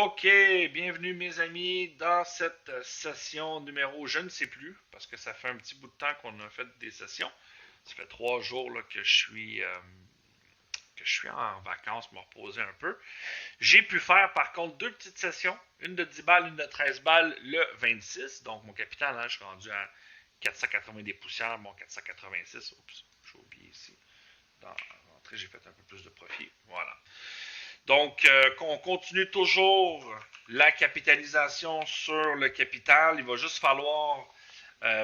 Ok, bienvenue mes amis dans cette session numéro je ne sais plus, parce que ça fait un petit bout de temps qu'on a fait des sessions. Ça fait 3 jours là, que je suis en vacances, me reposer un peu. J'ai pu faire par contre deux petites sessions, une de 10 balles, une de 13 balles le 26. Donc mon capital, hein, je suis rendu à 480 des poussières, bon 486, oups, j'ai oublié ici. Dans l'entrée, j'ai fait un peu plus de profit. Voilà. Donc, on continue toujours la capitalisation sur le capital. Il va juste falloir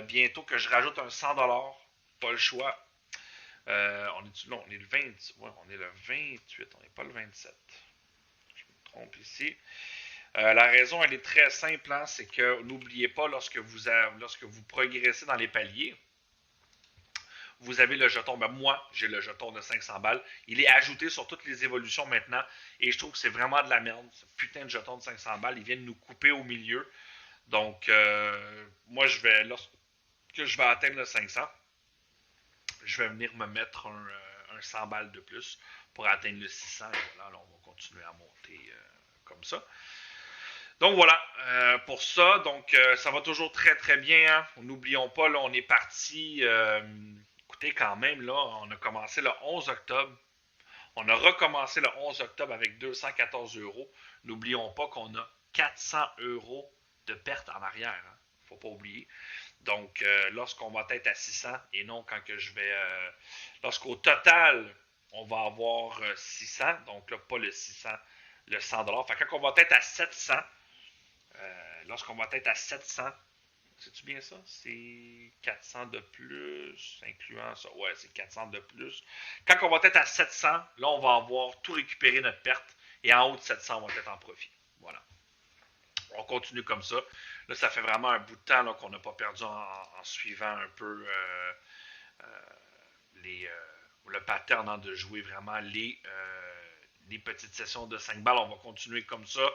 bientôt que je rajoute un 100 $. Pas le choix. Non, on est le 20, ouais, on est le 28, on n'est pas le 27. Je me trompe ici. La raison, elle est très simple, hein, c'est que n'oubliez pas, lorsque vous progressez dans les paliers, vous avez le jeton. Ben moi, j'ai le jeton de 500 balles. Il est ajouté sur toutes les évolutions maintenant. Et je trouve que c'est vraiment de la merde. Ce putain de jeton de 500 balles, ils viennent nous couper au milieu. Donc, moi, lorsque je vais atteindre le 500, je vais venir me mettre un 100 balles de plus pour atteindre le 600. Et voilà, là, on va continuer à monter comme ça. Donc voilà, pour ça, donc ça va toujours très très bien. Hein. N'oublions pas, là, on est parti. Écoutez, quand même, là, on a commencé le 11 octobre. On a recommencé le 11 octobre avec 214 euros. N'oublions pas qu'on a 400 euros de perte en arrière. Hein. Faut pas oublier. Donc, lorsqu'on va être à 600 et non quand que je vais. Lorsqu'au total, on va avoir 600, donc là, pas le 600, le 100 $. Fait que quand on va être à 700, lorsqu'on va être à 700, c'est-tu bien ça? C'est 400 de plus, incluant ça. Ouais, c'est 400 de plus. Quand on va être à 700, là, on va avoir tout récupéré notre perte. Et en haut de 700, on va être en profit. Voilà. On continue comme ça. Là, ça fait vraiment un bout de temps qu'on n'a pas perdu en suivant un peu euh, le pattern, hein, de jouer vraiment les petites sessions de 5 balles. On va continuer comme ça.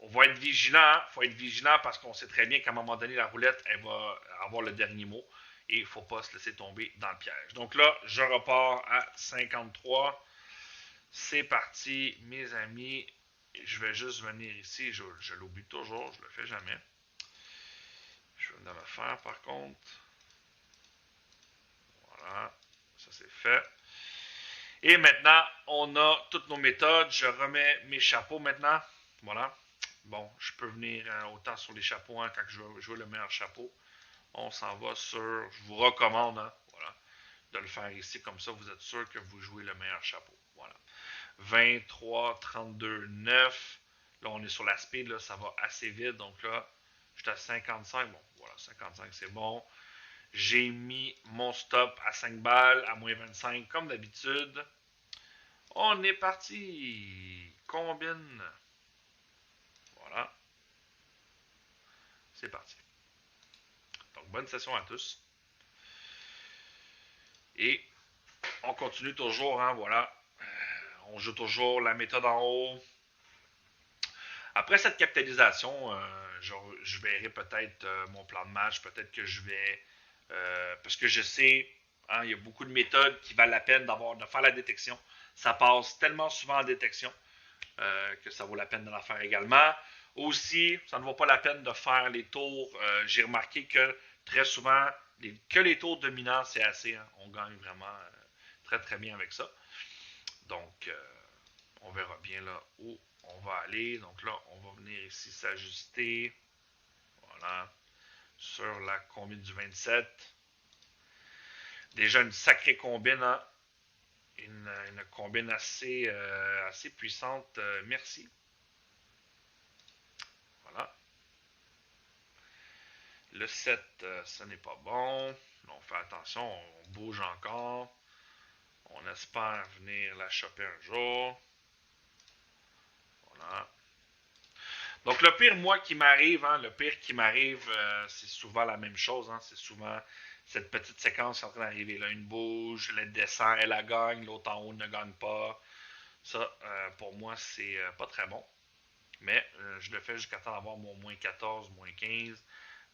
On va être vigilant. Il faut être vigilant parce qu'on sait très bien qu'à un moment donné, la roulette, elle va avoir le dernier mot. Et il ne faut pas se laisser tomber dans le piège. Donc là, je repars à 53. C'est parti, mes amis. Je vais juste venir ici. Je l'oublie toujours. Je ne le fais jamais. Je vais venir le faire par contre. Voilà. Ça, c'est fait. Et maintenant, on a toutes nos méthodes. Je remets mes chapeaux maintenant. Voilà. Bon, je peux venir autant sur les chapeaux, hein, quand je veux jouer le meilleur chapeau. On s'en va sur. Je vous recommande, hein, voilà, de le faire ici. Comme ça, vous êtes sûr que vous jouez le meilleur chapeau. Voilà. 23, 32, 9. Là, on est sur la speed. Là, ça va assez vite. Donc là, je suis à 55. Bon, voilà, 55, c'est bon. J'ai mis mon stop à 5 balles, à moins 25, comme d'habitude. On est parti. Combine. Voilà. C'est parti. Donc, bonne session à tous. Et on continue toujours, hein, voilà. On joue toujours la méthode en haut. Après cette capitalisation, je verrai peut-être mon plan de match. Peut-être que je vais. Parce que je sais, hein, il y a beaucoup de méthodes qui valent la peine de faire la détection. Ça passe tellement souvent en détection que ça vaut la peine de la faire également. Aussi, ça ne vaut pas la peine de faire les tours. J'ai remarqué que très souvent, que les tours dominants, c'est assez. Hein. On gagne vraiment très très bien avec ça. Donc, on verra bien là où on va aller. Donc là, on va venir ici s'ajuster. Voilà. Sur la combine du 27. Déjà une sacrée combine, hein? Une combine assez puissante. Merci. Voilà. Le 7, ce n'est pas bon. On fait attention, on bouge encore. On espère venir la choper un jour. Voilà. Donc le pire, moi, qui m'arrive, hein, le pire qui m'arrive, c'est souvent la même chose. Hein, c'est souvent cette petite séquence qui est en train d'arriver. Là, une bouge, elle descend, elle la gagne, l'autre en haut ne gagne pas. Ça, pour moi, c'est pas très bon. Mais je le fais jusqu'à temps d'avoir mon moins 14, moins 15.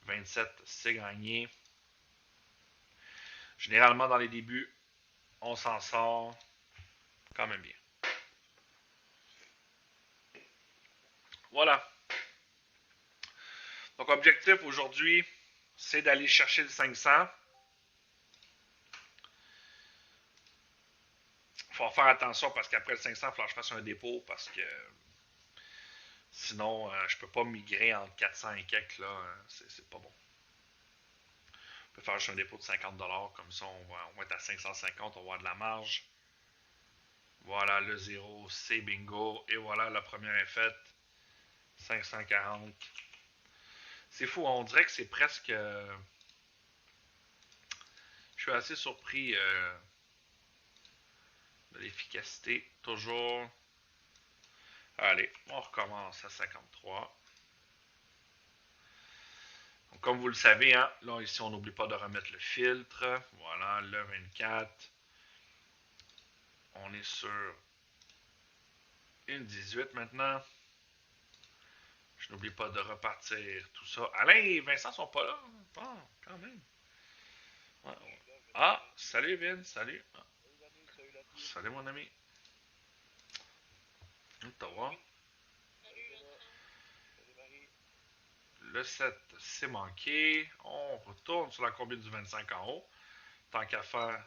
27, c'est gagné. Généralement, dans les débuts, on s'en sort quand même bien. voilà. Donc, objectif aujourd'hui, c'est d'aller chercher le 500. Il faut faire attention parce qu'après le 500, il va falloir que je fasse un dépôt parce que sinon, je peux pas migrer entre 400 et quelques. Là, c'est pas bon. On peut faire juste un dépôt de 50$. Comme ça, on va être à 550. On va avoir de la marge. Voilà, le 0, c'est bingo. Et voilà, la première est faite. 540. C'est fou, on dirait que c'est presque... je suis assez surpris de l'efficacité. Toujours. Allez, on recommence à 53. Donc, comme vous le savez, hein, là, ici, on n'oublie pas de remettre le filtre. Voilà, le 24. On est sur une 18 maintenant. Je n'oublie pas de repartir tout ça. Alain et Vincent sont pas là. Ah, quand même. Ouais. Ah, salut Vin, salut. Ah. Salut mon ami. Ottawa. Le 7, c'est manqué. On retourne sur la combine du 25 en haut. Tant qu'à faire.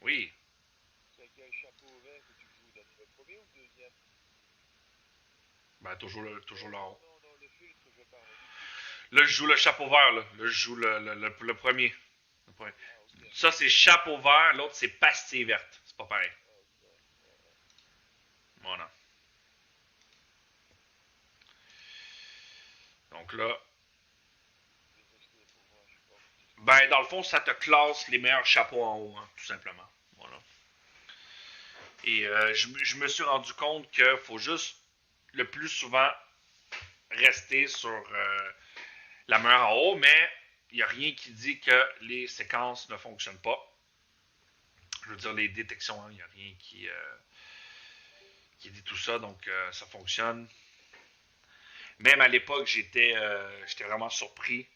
Oui. Ben, toujours là en haut. Là, je joue le chapeau vert. Là, je joue le premier. Ça, c'est chapeau vert. L'autre, c'est pastille verte. C'est pas pareil. Voilà. Donc là, ben, dans le fond, ça te classe les meilleurs chapeaux en haut, hein, tout simplement. Voilà. Et je me suis rendu compte qu'il faut juste le plus souvent rester sur la meilleure en haut, mais il n'y a rien qui dit que les séquences ne fonctionnent pas. Je veux dire, les détections, il n'y a rien qui dit tout ça, donc ça fonctionne. Même à l'époque, j'étais vraiment surpris.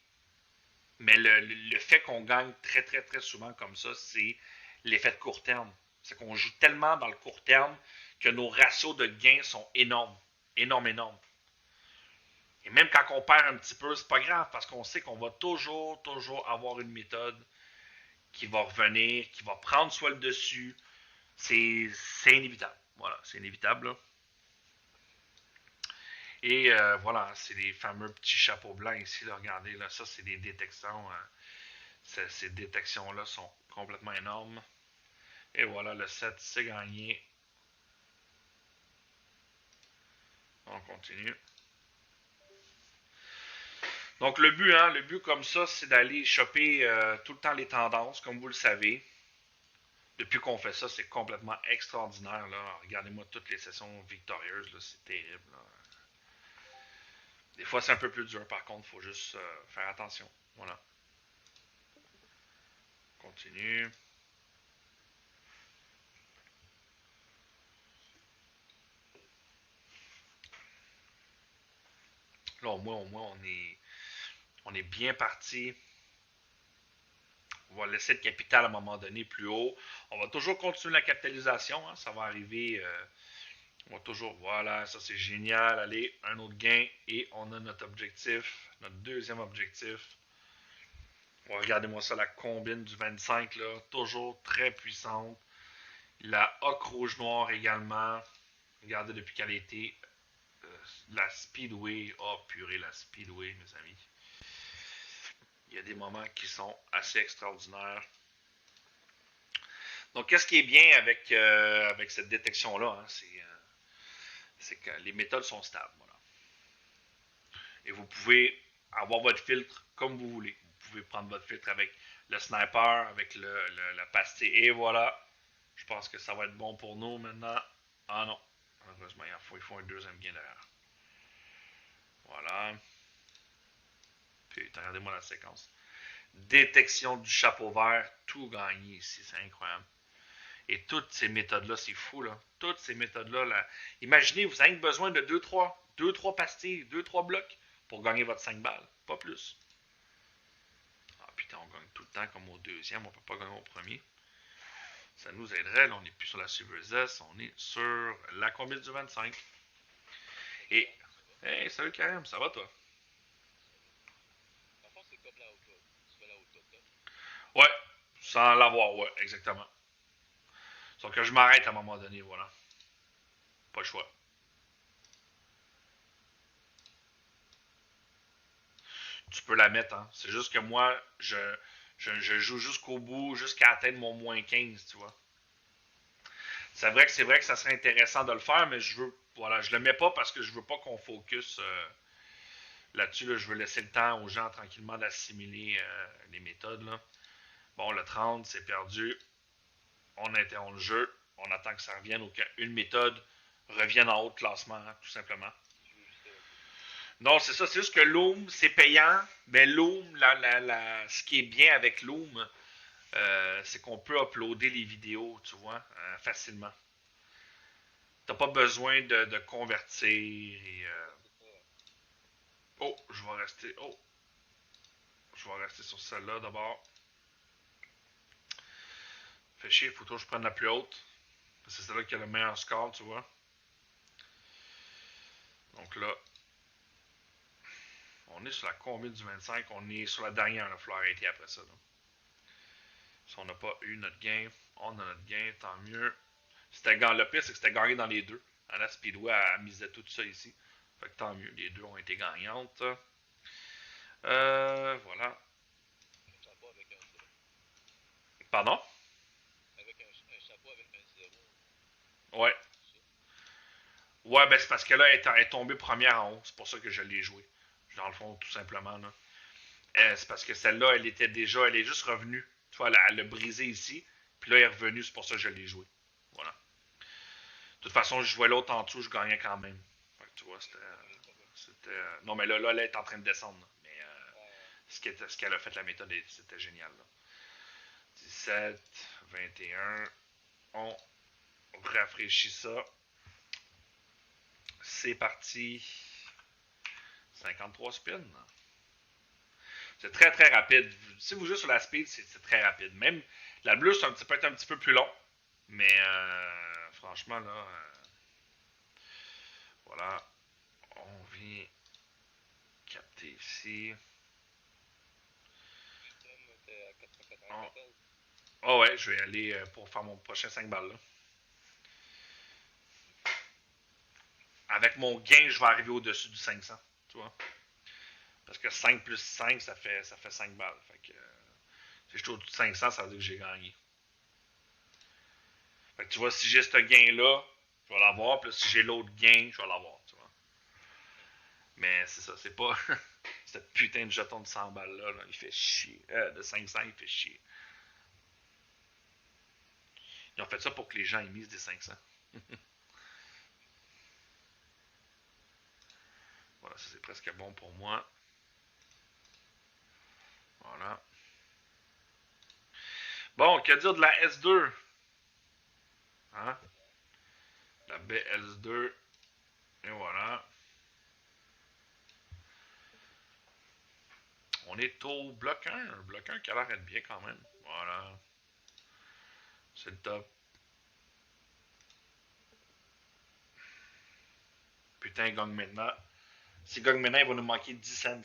Mais le fait qu'on gagne très, très, très souvent comme ça, c'est l'effet de court terme. C'est qu'on joue tellement dans le court terme que nos ratios de gains sont énormes. Énormes, énormes. Et même quand on perd un petit peu, c'est pas grave parce qu'on sait qu'on va toujours, toujours avoir une méthode qui va revenir, qui va prendre soit le dessus. C'est inévitable. Voilà, c'est inévitable. Là. Et voilà, c'est les fameux petits chapeaux blancs ici. Là, regardez, là, ça, c'est des détections. Ces détections-là sont complètement énormes. Et voilà, le 7, c'est gagné. On continue. Donc le but comme ça, c'est d'aller choper tout le temps les tendances, comme vous le savez. Depuis qu'on fait ça, c'est complètement extraordinaire. Là. Regardez-moi toutes les sessions victorieuses, là, c'est terrible. Là. Des fois, c'est un peu plus dur, par contre, il faut juste faire attention. Voilà. On continue. Là, au moins, on est bien parti. On va laisser le capital à un moment donné plus haut. On va toujours continuer la capitalisation. Hein, ça va arriver. On va toujours. Voilà, ça c'est génial. Allez, un autre gain. Et on a notre objectif. Notre deuxième objectif. Regardez-moi ça, la combine du 25. Là, toujours très puissante. La hoc rouge-noir également. Regardez depuis qu'elle a été. La Speedway. Oh purée, la Speedway, mes amis. Il y a des moments qui sont assez extraordinaires. Donc, qu'est-ce qui est bien avec cette détection-là, hein, c'est que les méthodes sont stables. Voilà. Et vous pouvez avoir votre filtre comme vous voulez. Vous pouvez prendre votre filtre avec le sniper, avec la pastille. Et voilà. Je pense que ça va être bon pour nous maintenant. Ah non. Malheureusement, il faut un deuxième gain derrière. Voilà. Puis, regardez-moi la séquence. Détection du chapeau vert. Tout gagné ici. C'est incroyable. Et toutes ces méthodes-là, c'est fou, là. Toutes ces méthodes-là, là. Imaginez, vous avez besoin de 2-3 pastilles, 2-3 blocs pour gagner votre 5 balles. Pas plus. Ah, putain, on gagne tout le temps comme au deuxième. On peut pas gagner au premier. Ça nous aiderait. Là, on n'est plus sur la Silver S. On est sur la combine du 25. Et Hey, salut Karim, ça va toi? En fond, c'est comme la auto. Tu fais la auto-top. Ouais, sans l'avoir, ouais, exactement. Sauf que je m'arrête à un moment donné, voilà. Pas le choix. Tu peux la mettre, hein. C'est juste que moi, je joue jusqu'au bout, jusqu'à atteindre mon -15, tu vois. C'est vrai que ça serait intéressant de le faire, mais je le mets pas parce que je veux pas qu'on focus là-dessus. Là. Je veux laisser le temps aux gens tranquillement d'assimiler les méthodes, là. Bon, le 30, c'est perdu. On interrompt le jeu. On attend que ça revienne ou qu'une méthode revienne en haut de classement, hein, tout simplement. Tu joues juste avec eux. Non, c'est ça. C'est juste que Loom, c'est payant. Mais Loom, ce qui est bien avec Loom, c'est qu'on peut uploader les vidéos, tu vois, facilement. T'as pas besoin de convertir et. C'est ça. Oh, je vais rester. Oh, je vais rester sur celle-là d'abord. Fait chier, il faut toujours que je prenne la plus haute. C'est celle-là qui a le meilleur score, tu vois. Donc là, on est sur la combien du 25? On est sur la dernière, il va falloir arrêter après ça. Là. Si on n'a pas eu notre gain, on a notre gain, tant mieux. Le pire, c'est que c'était gagné dans les deux. La Speedway a misé tout ça ici. Fait que tant mieux, les deux ont été gagnantes. Voilà. Un chapeau avec un zéro. Pardon? Avec un chapeau avec un zéro. Ouais. Ça. Ouais, ben c'est parce que là, elle est tombée première en haut. C'est pour ça que je l'ai joué. Dans le fond, tout simplement. Là. C'est parce que celle-là, elle est juste revenue. Tu vois, elle a brisé ici. Puis là, elle est revenue. C'est pour ça que je l'ai joué. Voilà. De toute façon, je jouais l'autre en dessous, je gagnais quand même. Fait que tu vois, Ok, pas de problème. non, mais là, elle est en train de descendre. Là. Mais Ouais. ce qu'elle a fait, la méthode, c'était génial. Là. 17, 21. On rafraîchit ça. C'est parti. 53 spins. C'est très très rapide. Si vous jouez sur la speed, c'est très rapide. Même la bleue, peut être un petit peu plus long. Mais franchement, là, voilà. On vient capter ici. Système, t'es à Oh, 494. oh ouais, je vais aller pour faire mon prochain 5 balles. Là. Avec mon gain, je vais arriver au-dessus du 500. Tu vois? Parce que 5 plus 5, ça fait 5 balles. Fait que, si je suis au-dessus de 500, ça veut dire que j'ai gagné. Fait que tu vois, si j'ai ce gain-là, je vais l'avoir. Puis si j'ai l'autre gain, je vais l'avoir. Tu vois? Mais c'est ça, c'est pas. Ce putain de jeton de 100 balles là, il fait chier. De 500, il fait chier. Ils ont fait ça pour que les gens aient misent des 500. Voilà, ça c'est presque bon pour moi. Voilà. Bon, que dire de la S2? Hein? La BS2. Et voilà. On est au bloc 1. Bloc 1 qui a l'air d'être bien quand même. Voilà. C'est le top. Putain, il gagne maintenant. S'il gagne maintenant, il va nous manquer 10 cents.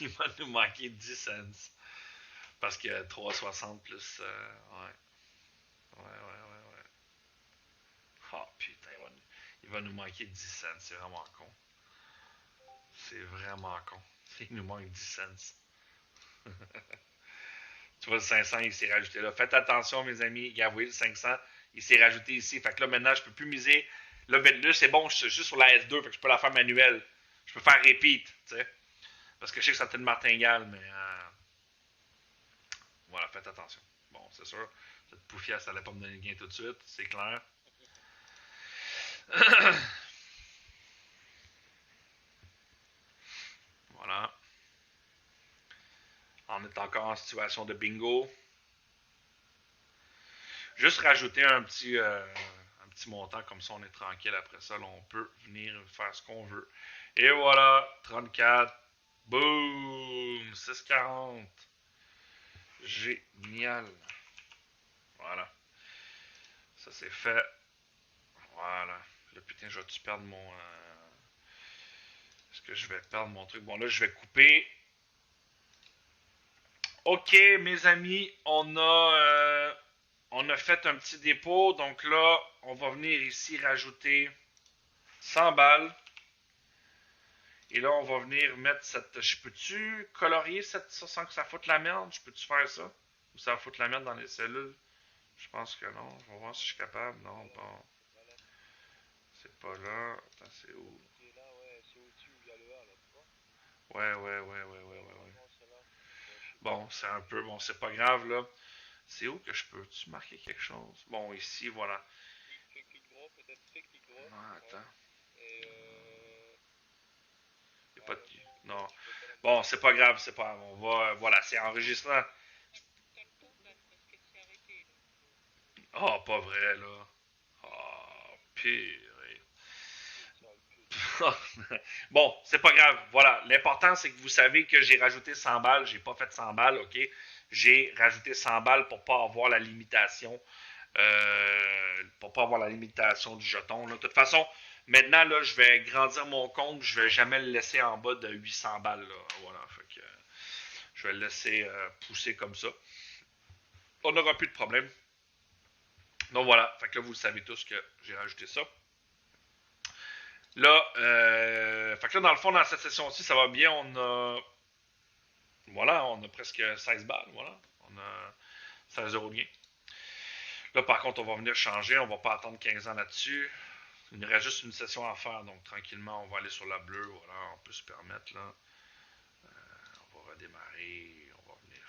Il va nous manquer 10 cents. Parce que 3,60 plus. Ouais. Ouais, ouais, ouais, ouais. Oh putain, il va nous manquer 10 cents. C'est vraiment con. C'est vraiment con. Il nous manque 10 cents. Tu vois, le 500, il s'est rajouté là. Faites attention, mes amis. Il a envoyé le 500. Il s'est rajouté ici. Fait que là, maintenant, je peux plus miser. Là c'est bon, je suis juste sur la S2. Fait que je peux la faire manuelle. Je peux faire repeat, tu sais. Parce que je sais que ça peut une martingale, mais voilà, faites attention. Bon, c'est sûr. Cette poufiasse, ça allait pas me donner le gain tout de suite, c'est clair. Voilà. On est encore en situation de bingo. Juste rajouter un petit montant, comme ça on est tranquille après ça. Là, on peut venir faire ce qu'on veut. Et voilà, 34. Boum! 6,40. Génial. Voilà. Ça c'est fait. Voilà. Là, putain, je vais-tu perdre mon. Est-ce que je vais perdre mon truc? Bon, là, je vais couper. Ok, mes amis, on a fait un petit dépôt. Donc là, on va venir ici rajouter 100 balles. Et là, on va venir mettre cette. Je peux-tu colorier ça sans que ça foute la merde? Je peux-tu faire ça? Ou ça va foutre la merde dans les cellules? Je pense que non. Je vais voir si je suis capable. Non, bon. C'est pas là. Attends, c'est où? C'est là, ouais, c'est au-dessus où il y a le A, là, tu vois. Ouais. Non, c'est là. Ouais, je sais pas. Bon, c'est un peu. Bon, c'est pas grave, là. C'est où que je peux-tu marquer quelque chose? Bon, ici, voilà. Fais clic droit, peut-être. Fais clic droit. Ah, Ouais. attends. Et Y a ah pas de. ouais, Non. tu peux pas la Bon, mettre. c'est pas grave, c'est pas grave. On va. Voilà, c'est enregistrant. T'as le temps, Dan, parce que c'est arrêté, là. Ah, pas vrai, là. Ah, pire. Ça aurait pu. Bon, c'est pas grave. Voilà. L'important, c'est que vous savez que j'ai rajouté 100 balles. J'ai pas fait 100 balles, OK? J'ai rajouté 100 balles pour pas avoir la limitation. Pour pas avoir la limitation du jeton. Là. De toute façon, maintenant, là, je vais grandir mon compte. Je vais jamais le laisser en bas de 800 balles. Là. Voilà. Fait que, je vais le laisser pousser comme ça. On n'aura plus de problème. Donc voilà. Fait que là, vous le savez tous que j'ai rajouté ça. Là, fait que là, dans le fond, dans cette session-ci, ça va bien. Voilà, on a presque 16 balles. Voilà. On a 16 euros de gain. Là, par contre, on va venir changer. On va pas attendre 15 ans là-dessus. Il nous reste juste une session à faire. Donc, tranquillement, on va aller sur la bleue. Voilà, on peut se permettre, là. On va redémarrer. On va venir.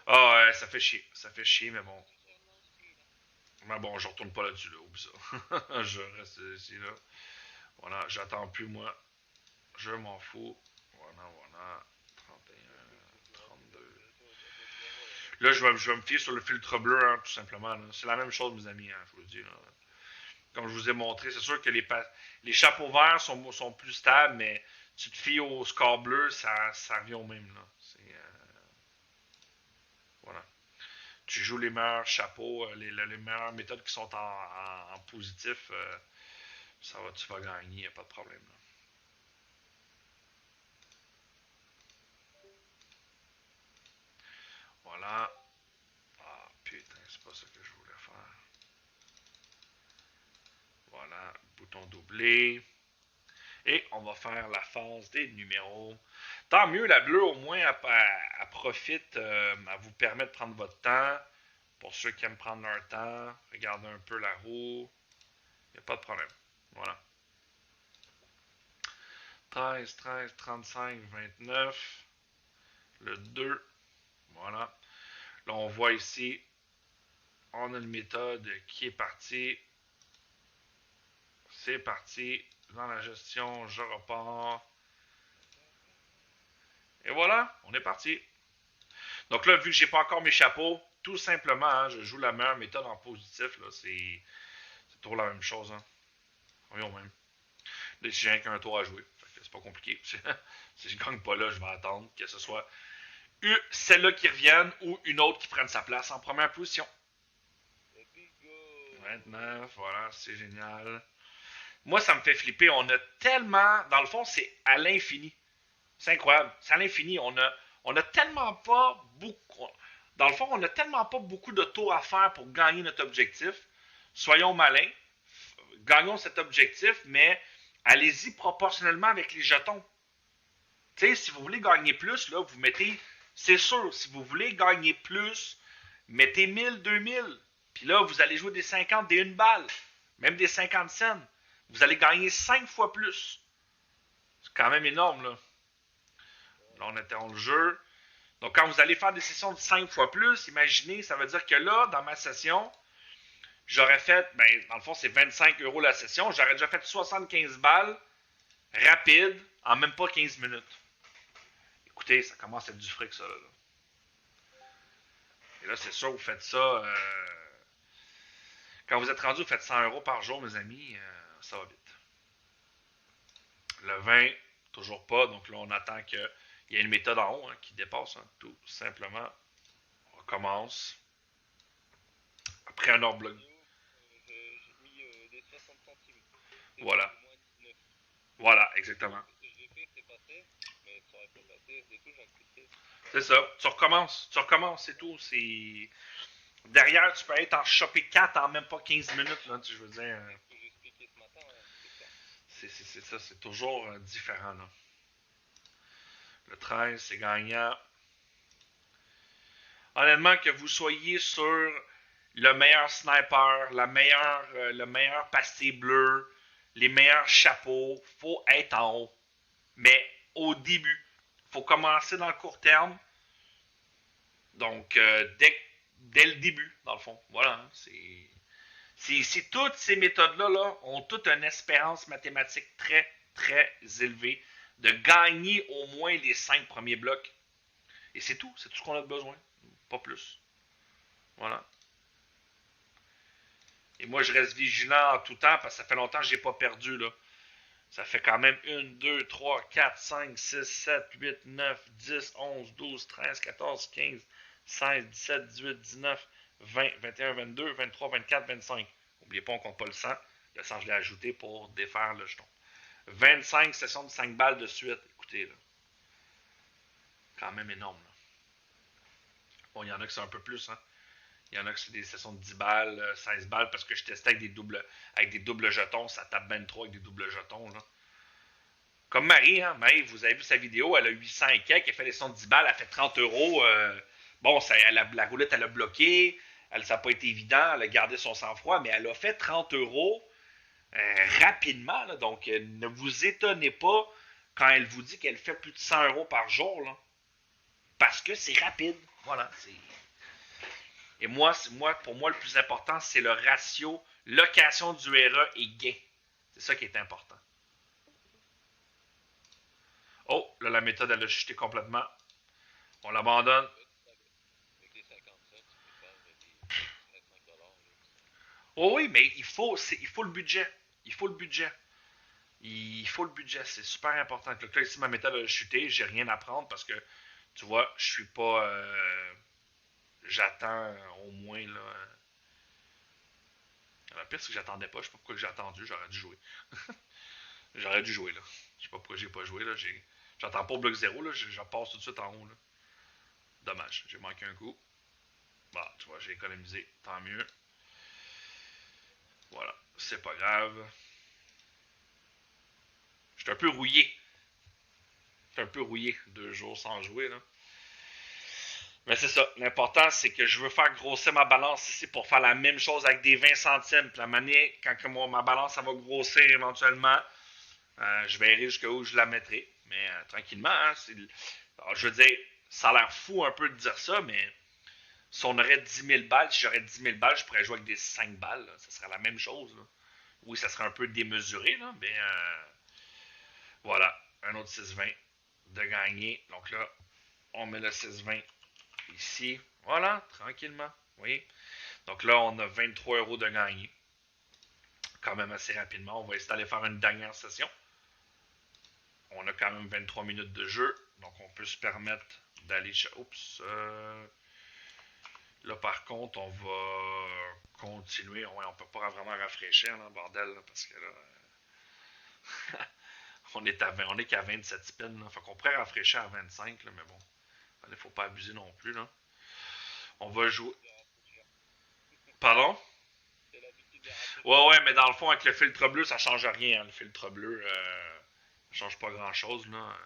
Ah ouais, ça fait chier. Ça fait chier, mais bon. Mais bon, je retourne pas là-dessus, là. Oublie ça. Je reste ici, là. Voilà, j'attends plus, moi. Je m'en fous. Voilà. 31, 32. Là, je vais me fier sur le filtre bleu, hein, tout simplement. C'est la même chose, mes amis, hein, je vous le dis. Là. Comme je vous ai montré, c'est sûr que les chapeaux verts sont plus stables, mais tu te fies au score bleu, ça revient au même. Là. Voilà. Tu joues les meilleurs chapeaux, les meilleures méthodes qui sont en positif, tu vas gagner, il n'y a pas de problème. Là. Voilà. Ah, putain, c'est pas ça que je voulais faire. Voilà, bouton doublé. Et on va faire la phase des numéros. Tant mieux, la bleue, au moins, elle profite, elle vous permet de prendre votre temps. Pour ceux qui aiment prendre leur temps, regardez un peu la roue. Il n'y a pas de problème. Voilà. 13, 35, 29. Le 2. Voilà. Là, on voit ici, on a une méthode qui est partie. C'est parti. Dans la gestion, je repars. Et voilà, on est parti. Donc là, vu que j'ai pas encore mes chapeaux, tout simplement, hein, je joue la meilleure méthode en positif. Là, c'est toujours la même chose. Hein. Voyons même. Là, si j'ai rien qu'un tour à jouer, c'est pas compliqué. Si je gagne pas là, je vais attendre que ce soit celle-là qui revienne ou une autre qui prenne sa place en première position. 29, voilà, c'est génial. Moi, ça me fait flipper. On a tellement. Dans le fond, c'est à l'infini. C'est incroyable. C'est à l'infini. On a tellement pas beaucoup. Dans le fond, on a tellement pas beaucoup de tours à faire pour gagner notre objectif. Soyons malins. Gagnons cet objectif, mais allez-y proportionnellement avec les jetons. Tu sais, si vous voulez gagner plus, là, vous mettez. C'est sûr, si vous voulez gagner plus, mettez 1000, 2000. Puis là, vous allez jouer des 50, des 1 balle. Même des 50 cents. Vous allez gagner 5 fois plus. C'est quand même énorme, là. Là, on interrompt le jeu. Donc, quand vous allez faire des sessions de 5 fois plus, imaginez, ça veut dire que là, dans ma session, j'aurais fait, dans le fond, c'est 25 euros la session. J'aurais déjà fait 75 balles, rapide, en même pas 15 minutes. Écoutez, ça commence à être du fric, ça, là. Et là, c'est sûr, vous faites ça. Quand vous êtes rendu, vous faites 100 euros par jour, mes amis, ça va vite. Le 20, toujours pas. Donc là, on attend qu'il y ait une méthode en haut qui dépasse. Hein, tout simplement. On recommence. Après un ordre bloc. J'ai mis des 60 centimes. Voilà. Voilà, exactement. Ce que j'ai fait, c'est passé, mais ça aurait pas passé, c'est tout, j'en cliquais. C'est ça. Tu recommences, c'est tout. C'est... Derrière, tu peux être en choper 4 en même pas 15 minutes, là, je veux dire. C'est ce que j'ai expliqué ce matin, hein, c'est ça. C'est ça, c'est toujours différent, là. Le 13, c'est gagnant. Honnêtement, que vous soyez sur le meilleur sniper, le meilleur pastille bleu, les meilleurs chapeaux, faut être en haut. Mais au début, faut commencer dans le court terme. Donc, dès le début, dans le fond. Voilà, hein, c'est toutes ces méthodes-là là, ont toute une espérance mathématique très, très élevée de gagner au moins les 5 premiers blocs. Et c'est tout ce qu'on a besoin. Pas plus. Voilà. Et moi, je reste vigilant en tout temps parce que ça fait longtemps que je n'ai pas perdu. Là. Ça fait quand même 1, 2, 3, 4, 5, 6, 7, 8, 9, 10, 11, 12, 13, 14, 15, 16, 17, 18, 19, 20, 21, 22, 23, 24, 25. N'oubliez pas, on ne compte pas le sang. Le sang, je l'ai ajouté pour défaire le jeton. 25 sessions de 5 balles de suite. Écoutez, là. Quand même énorme. Là. Bon, il y en a qui c'est un peu plus, hein. Il y en a qui c'est des sessions de 10 balles, 16 balles, parce que je testais avec des doubles jetons. Ça tape 23 avec des doubles jetons, là. Comme Marie, hein. Marie, vous avez vu sa vidéo, elle a 800 et quelques, elle fait des sessions de 10 balles, elle fait 30 euros. Bon, la roulette, elle a bloqué. Ça n'a pas été évident, elle a gardé son sang-froid, mais elle a fait 30 euros rapidement. Là, donc, ne vous étonnez pas quand elle vous dit qu'elle fait plus de 100 euros par jour. Là, parce que c'est rapide. Voilà. Et pour moi, le plus important, c'est le ratio location du RA et gain. C'est ça qui est important. Oh, là, la méthode, elle a chuté complètement. On l'abandonne. Avec les 50 cents, tu peux faire des 25 $. Oh oui, mais il faut le budget. Il faut le budget. Il faut le budget. C'est super important. Donc là, ici, ma méthode a chuté. J'ai rien à prendre parce que, tu vois, je suis pas... j'attends au moins, là... Le pire, c'est que j'attendais pas. Je sais pas pourquoi j'ai attendu. J'aurais dû jouer. J'aurais dû jouer, là. Je sais pas pourquoi j'ai pas joué, là. J'attends pas au bloc 0, là. Je passe tout de suite en haut, là. Dommage. J'ai manqué un coup. Bon, tu vois, j'ai économisé. Tant mieux. Voilà. C'est pas grave. Je suis un peu rouillé. Je suis un peu rouillé. 2 jours sans jouer, là. Mais c'est ça. L'important, c'est que je veux faire grossir ma balance ici pour faire la même chose avec des 20 centimes. Puis la manière, quand ma balance ça va grossir éventuellement, je verrai jusqu'où je la mettrai. Mais tranquillement, hein, alors, je veux dire, ça a l'air fou un peu de dire ça, mais si on aurait 10 000 balles, si j'aurais 10 000 balles, je pourrais jouer avec des 5 balles. Là. Ça serait la même chose. Là. Oui, ça serait un peu démesuré, là, mais voilà. Un autre 6-20 de gagner. Donc là, on met le 6-20 ici. Voilà, tranquillement. Oui. Donc là, on a 23 euros de gagner. Quand même assez rapidement. On va essayer d'aller faire une dernière session. On a quand même 23 minutes de jeu. Donc on peut se permettre d'aller... Oups. Là, par contre, on va continuer. Ouais, on peut pas vraiment rafraîchir, là, bordel, là, parce que là... on est qu'à 27 spins. Là. Fait qu'on pourrait rafraîchir à 25, là, mais bon. Il ne faut pas abuser non plus. Là. On va jouer. Pardon? C'est l'habitude de rater. Ouais, mais dans le fond, avec le filtre bleu, ça change rien. Hein. Le filtre bleu, ça change pas grand-chose. Là.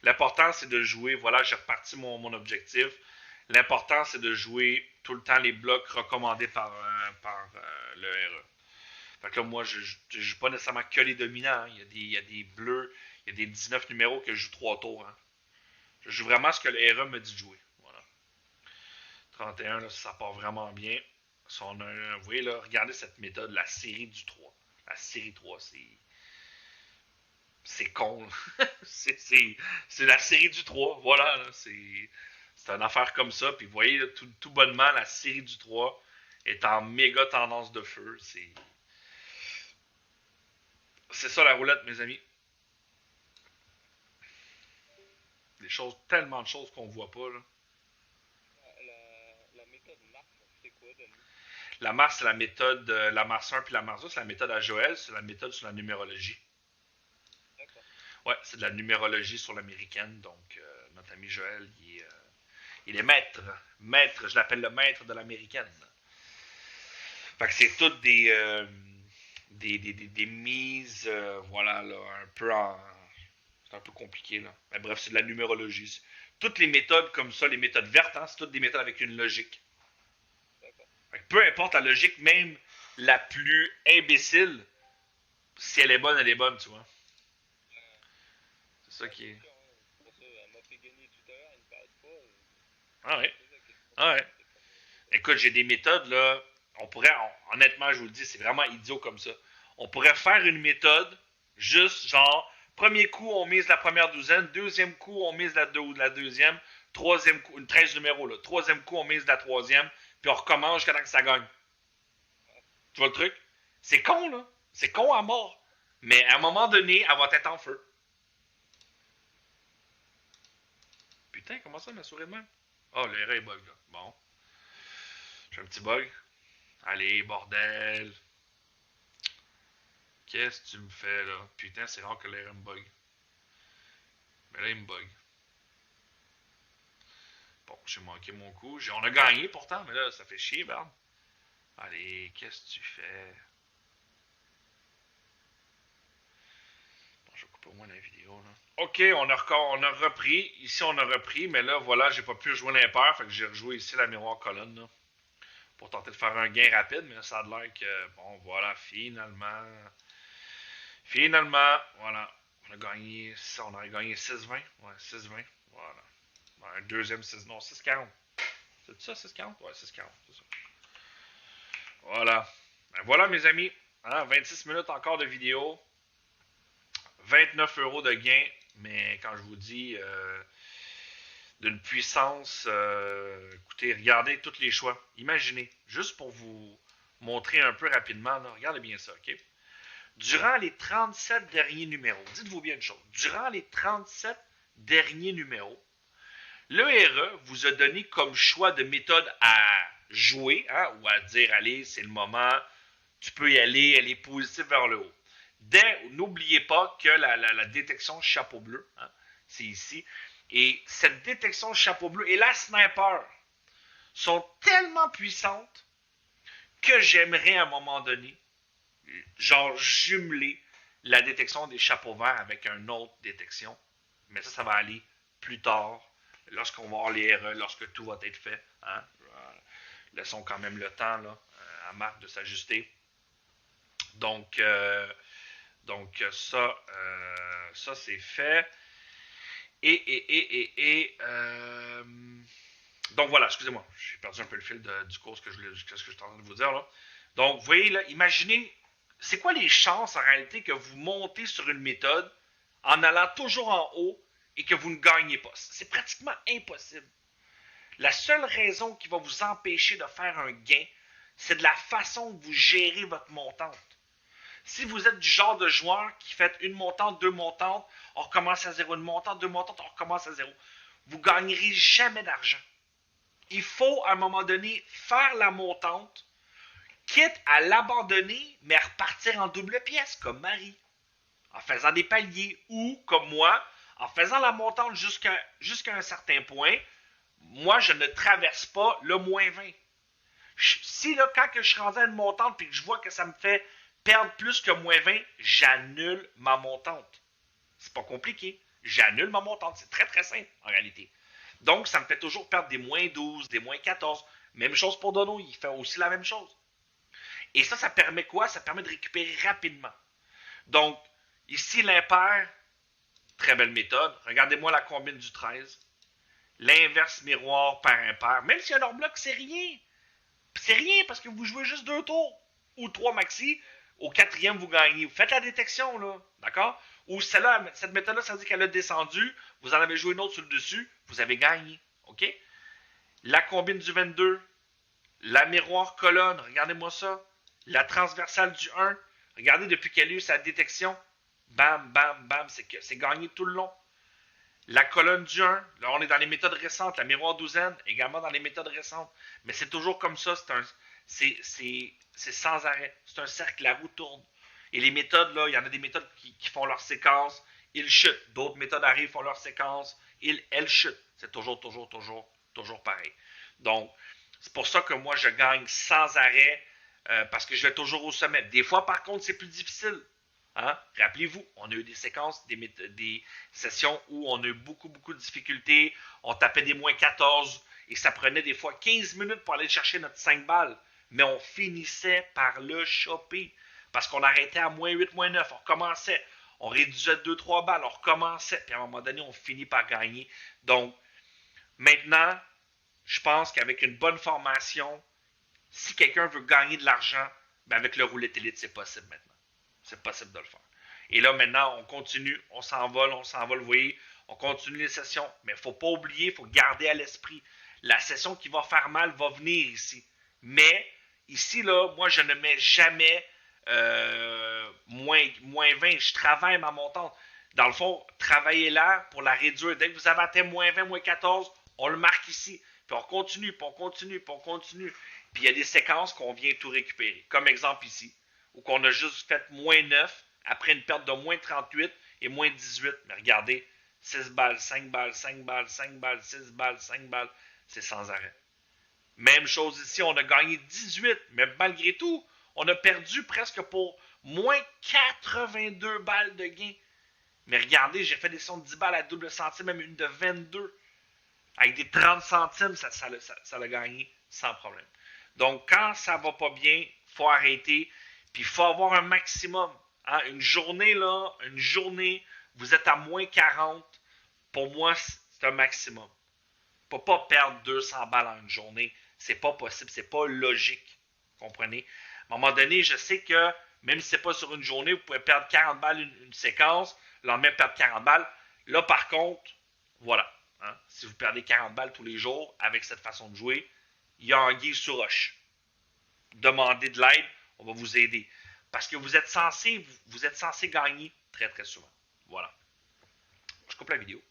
L'important, c'est de jouer. Voilà, j'ai reparti mon objectif. L'important, c'est de jouer tout le temps les blocs recommandés par le RE. Fait que là, moi, je ne joue pas nécessairement que les dominants. Hein. Il y a des bleus, il y a des 19 numéros que je joue 3 tours. Hein. Je joue vraiment ce que le RE me dit de jouer. Voilà. 31, là, ça part vraiment bien. Si on a, vous voyez, là, regardez cette méthode, la série du 3. La série 3, c'est con. c'est la série du 3. Voilà, là, c'est une affaire comme ça. Puis vous voyez, là, tout bonnement, la série du 3 est en méga tendance de feu. C'est ça la roulette, mes amis. Tellement de choses qu'on voit pas. Là. La méthode Mars, c'est quoi, Denis? La Mars, c'est la méthode, la Mars 1 puis la Mars 2, c'est la méthode à Joël, c'est la méthode sur la numérologie. D'accord. Ouais, c'est de la numérologie sur l'américaine. Donc, notre ami Joël, il est maître. Maître, je l'appelle le maître de l'américaine. Fait que c'est toutes des mises, voilà, là, un peu en. C'est un peu compliqué, là. Mais bref, c'est de la numérologie. Toutes les méthodes comme ça, les méthodes vertes, hein, c'est toutes des méthodes avec une logique. D'accord. Fait que peu importe la logique, même la plus imbécile, si elle est bonne, tu vois. C'est ça qui est. C'est sûr, hein. Pour ça, elle m'a fait gagner tout à l'heure, elle ne paraît pas. Ah ouais. Pose la question. Ah ouais. C'est comme Écoute, j'ai des méthodes, là. Honnêtement, je vous le dis, c'est vraiment idiot comme ça. On pourrait faire une méthode, juste genre, premier coup, on mise la première douzaine, deuxième coup, on mise la deuxième, troisième coup, une 13 numéros, là. Troisième coup, on mise la troisième, puis on recommence jusqu'à temps que ça gagne. Tu vois le truc? C'est con, là. C'est con à mort. Mais à un moment donné, elle va être en feu. Putain, comment ça, ma souris de même? Oh, l'erreur est bug, là. Bon. J'ai un petit bug. Allez, bordel. Qu'est-ce que tu me fais, là? Putain, c'est rare que l'erreur me bug. Mais là, il me bug. Bon, j'ai manqué mon coup. On a gagné pourtant, mais là, ça fait chier, merde. Allez, qu'est-ce que tu fais? Bon, je vais couper au moins la vidéo, là. Ok, on a repris. Ici, on a repris, mais là, voilà, j'ai pas pu jouer l'impair. Fait que j'ai rejoué ici la miroir colonne, là. Pour tenter de faire un gain rapide, mais ça a l'air que, bon, voilà, finalement, voilà, on a gagné 6-20, ouais, 6-20, voilà. Un deuxième 6, non, 6-40. C'est ça, 6-40? Ouais, 6-40, c'est ça. Voilà. Ben voilà, mes amis, hein, 26 minutes encore de vidéo, 29 € de gain, mais quand je vous dis d'une puissance, écoutez, regardez tous les choix. Imaginez, juste pour vous montrer un peu rapidement, là, regardez bien ça, ok? Durant les 37 derniers numéros, dites-vous bien une chose, durant les 37 derniers numéros, l'ERE vous a donné comme choix de méthode à jouer, hein, ou à dire, allez, c'est le moment, tu peux y aller, elle est positive vers le haut. N'oubliez pas que la détection chapeau bleu, hein, c'est ici, et cette détection chapeau bleu et la sniper sont tellement puissantes que j'aimerais à un moment donné, genre jumeler la détection des chapeaux verts avec une autre détection. Mais ça va aller plus tard, lorsqu'on va avoir les RE, lorsque tout va être fait. Hein? Laissons quand même le temps là, à Marc de s'ajuster. Donc ça, ça c'est fait. Donc voilà, excusez-moi, j'ai perdu un peu le fil du cours, ce que j'étais en train de vous dire là. Donc, vous voyez là, imaginez, c'est quoi les chances en réalité que vous montez sur une méthode en allant toujours en haut et que vous ne gagnez pas? C'est pratiquement impossible. La seule raison qui va vous empêcher de faire un gain, c'est de la façon que vous gérez votre montante. Si vous êtes du genre de joueur qui fait une montante, deux montantes, on recommence à zéro, une montante, deux montantes, on recommence à zéro, vous ne gagnerez jamais d'argent. Il faut à un moment donné faire la montante, quitte à l'abandonner, mais à repartir en double pièce, comme Marie, en faisant des paliers, ou, comme moi, en faisant la montante jusqu'à un certain point. Moi, je ne traverse pas le moins 20. Si, là, quand je suis rendu à une montante et que je vois que ça me fait perdre plus que moins 20, j'annule ma montante. C'est pas compliqué. J'annule ma montante. C'est très, très simple, en réalité. Donc, ça me fait toujours perdre des moins 12, des moins 14. Même chose pour Dono, il fait aussi la même chose. Et ça permet quoi? Ça permet de récupérer rapidement. Donc, ici, l'impair, très belle méthode. Regardez-moi la combine du 13. L'inverse miroir par impair. Même si un hors bloc, c'est rien. C'est rien parce que vous jouez juste 2 tours. Ou 3 maxi. Au 4e, vous gagnez. Vous faites la détection, là. D'accord? Ou celle-là, cette méthode-là, ça veut dire qu'elle a descendu. Vous en avez joué une autre sur le dessus. Vous avez gagné. OK? La combine du 22. La miroir colonne. Regardez-moi ça. La transversale du 1. Regardez depuis qu'elle a eu sa détection. Bam, bam, bam. C'est gagné tout le long. La colonne du 1, là on est dans les méthodes récentes. La miroir douzaine, également dans les méthodes récentes. Mais c'est toujours comme ça. C'est sans arrêt. C'est un cercle, la roue tourne. Et les méthodes, là, il y en a des méthodes qui font leur séquence, il chute. D'autres méthodes arrivent, font leur séquence, elle chute. C'est toujours pareil. Donc, c'est pour ça que moi, je gagne sans arrêt parce que je vais toujours au sommet. Des fois, par contre, c'est plus difficile. Hein? Rappelez-vous, on a eu des séquences, des sessions où on a eu beaucoup de difficultés. On tapait des moins 14 et ça prenait des fois 15 minutes pour aller chercher notre 5 balles. Mais on finissait par le choper parce qu'on arrêtait à moins 8, moins 9. On recommençait. On réduisait 2-3 balles. On recommençait. Puis à un moment donné, on finit par gagner. Donc, maintenant, je pense qu'avec une bonne formation, si quelqu'un veut gagner de l'argent, ben avec le roulette élite, c'est possible maintenant. C'est possible de le faire. Et là, maintenant, on continue, on s'envole, vous voyez, on continue les sessions. Mais il ne faut pas oublier, il faut garder à l'esprit. La session qui va faire mal va venir ici. Mais, ici, là, moi, je ne mets jamais moins 20. Je travaille ma montante. Dans le fond, travaillez-la pour la réduire. Dès que vous avez atteint moins 20, moins 14, on le marque ici. Puis on continue. Puis il y a des séquences qu'on vient tout récupérer. Comme exemple ici, où qu'on a juste fait moins 9 après une perte de moins 38 et moins 18. Mais regardez, 6 balles, 5 balles, 5 balles, 5 balles, 6 balles, 5 balles, c'est sans arrêt. Même chose ici, on a gagné 18, mais malgré tout, on a perdu presque pour moins 82 balles de gain. Mais regardez, j'ai fait des sons de 10 balles à double centime, même une de 22. Avec des 30 centimes, ça l'a gagné sans problème. Donc, quand ça va pas bien, il faut arrêter. Puis, il faut avoir un maximum. Hein? Une journée, vous êtes à moins 40. Pour moi, c'est un maximum. On ne peut pas perdre 200 balles en une journée. C'est pas possible. C'est pas logique. Comprenez? À un moment donné, je sais que même si ce n'est pas sur une journée, vous pouvez perdre 40 balles une séquence. Le lendemain, perdre 40 balles. Là, par contre, voilà. Hein? Si vous perdez 40 balles tous les jours avec cette façon de jouer, il y a anguille sous roche. Demandez de l'aide, on va vous aider. Parce que vous êtes censé gagner très souvent. Voilà. Je coupe la vidéo.